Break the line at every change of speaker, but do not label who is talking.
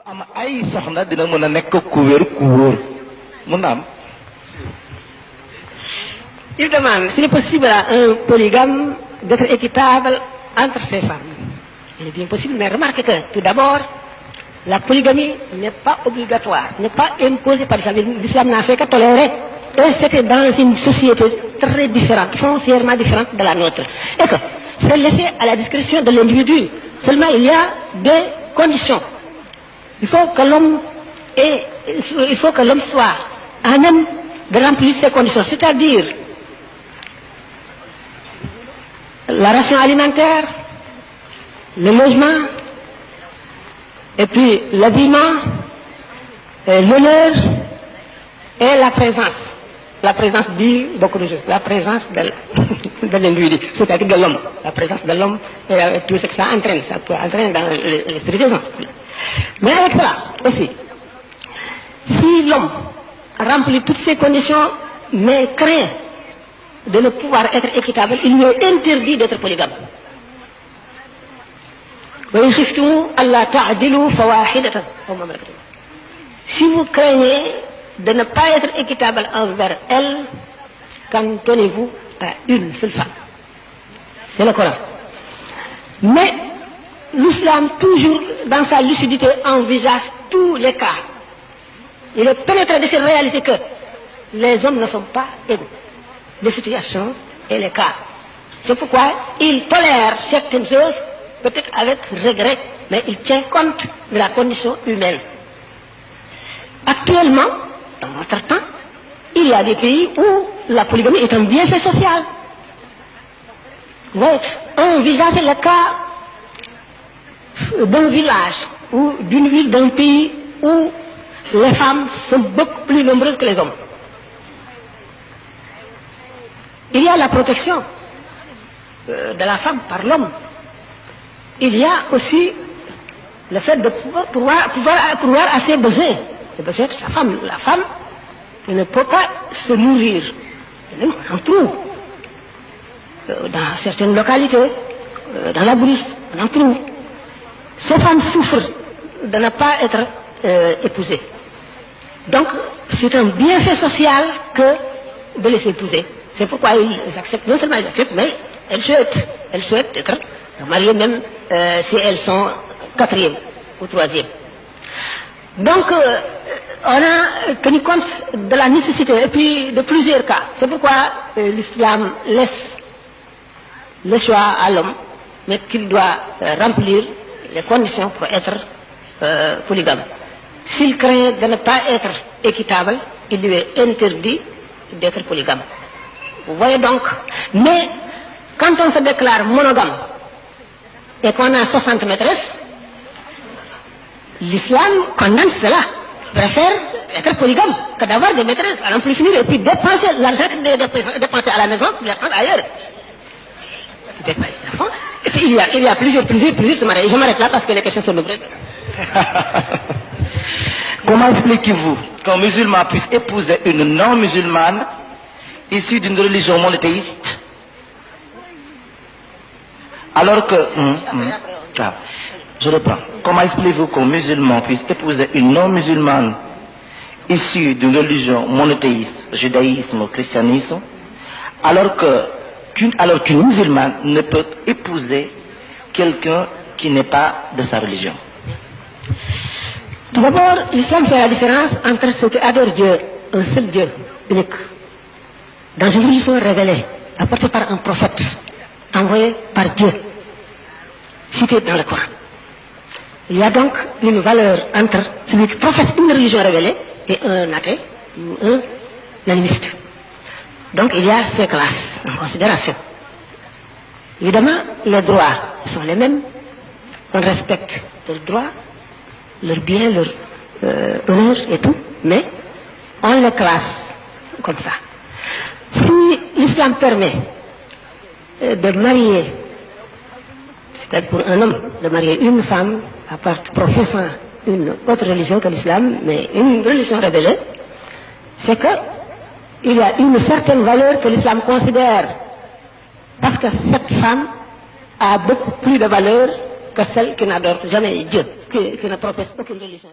am ay soxna dina mën a nekk ku wér ku wóor mun na am.
Il demande s'il est possible à un polygame d'être équitable entre ses femmes. Il est bien possible, mais remarquez que, tout d'abord, la polygamie n'est pas obligatoire, n'est pas imposée par l'islam. L'islam n'a fait que tolérer. Et c'était dans une société très différente, foncièrement différente de la nôtre. Et que c'est laissé à la discrétion de l'individu. Seulement, il y a des conditions. Il faut que l'homme soit à même de remplir ces conditions, c'est-à-dire la ration alimentaire, le logement, et puis l'habillement, l'honneur et la présence. La présence dit beaucoup de choses. La présence de l'individu, c'est-à-dire de l'homme. La présence de l'homme et tout ce que ça entraîne. Ça peut entraîner dans l'esprit des gens. Mais avec cela aussi, si l'homme remplit toutes ces conditions, mais craint de ne pouvoir être équitable, il lui est interdit d'être polygame. Si vous craignez de ne pas être équitable envers elle, cantonnez-vous à une seule femme. C'est le Coran. Mais l'islam, toujours dans sa lucidité, envisage tous les cas. Il est pénétré de cette réalité que les hommes ne sont pas égaux. Les situations et les cas. C'est pourquoi il tolère certaines choses, peut-être avec regret, mais il tient compte de la condition humaine. Actuellement, dans notre temps, il y a des pays où la polygamie est un bienfait social. Ouais, envisagez le cas d'un village ou d'une ville, d'un pays où les femmes sont beaucoup plus nombreuses que les hommes. Il y a la protection de la femme par l'homme. Il y a aussi le fait de pouvoir à ses besoins. Les besoins de la femme. La femme ne peut pas se nourrir. On en trouve dans certaines localités, dans la brousse, on en trouve. Ces femmes souffrent de ne pas être épousées. Donc, c'est un bienfait social que de les épouser. C'est pourquoi ils acceptent, non seulement ils acceptent, mais elles souhaitent être mariées même si elles sont quatrième ou troisième. Donc, on a tenu compte de la nécessité, et puis de plusieurs cas. C'est pourquoi l'islam laisse le choix à l'homme, mais qu'il doit remplir les conditions pour être polygame. S'il craint de ne pas être équitable, il lui est interdit d'être polygame. Vous voyez donc, mais quand on se déclare monogame et qu'on a 60 maîtresses, l'islam condamne cela, préfère être polygame que d'avoir des maîtresses à n'en plus finir et puis dépenser l'argent dépenser à la maison, les prendre ailleurs. Et puis il y a plusieurs se marient. Je m'arrête là parce que les questions sont nombreuses.
Comment expliquez-vous qu'un musulman puisse épouser une non-musulmane issue d'une religion monothéiste alors que... je reprends. Comment expliquez-vous qu'un musulman puisse épouser une non-musulmane issue d'une religion monothéiste, judaïsme ou christianisme, alors qu'une musulmane ne peut épouser quelqu'un qui n'est pas de sa religion?
Tout d'abord, l'islam fait la différence entre ceux qui adorent Dieu, un seul Dieu, unique, dans une religion révélée, apportée par un prophète, envoyé par Dieu, cité dans le Coran. Il y a donc une valeur entre celui qui professe une religion révélée et un athée, un animiste. Donc il y a ces classes en considération. Évidemment, les droits sont les mêmes. On respecte leurs droits, leurs biens, leur honneur et tout, mais on les classe comme ça. Si l'islam permet de marier, c'est-à-dire pour un homme de marier une femme professant une autre religion que l'islam, mais une religion révélée, c'est que il y a une certaine valeur que l'islam considère, parce que cette femme a beaucoup plus de valeur que celle qui n'adore jamais Dieu, qui ne professe aucune religion.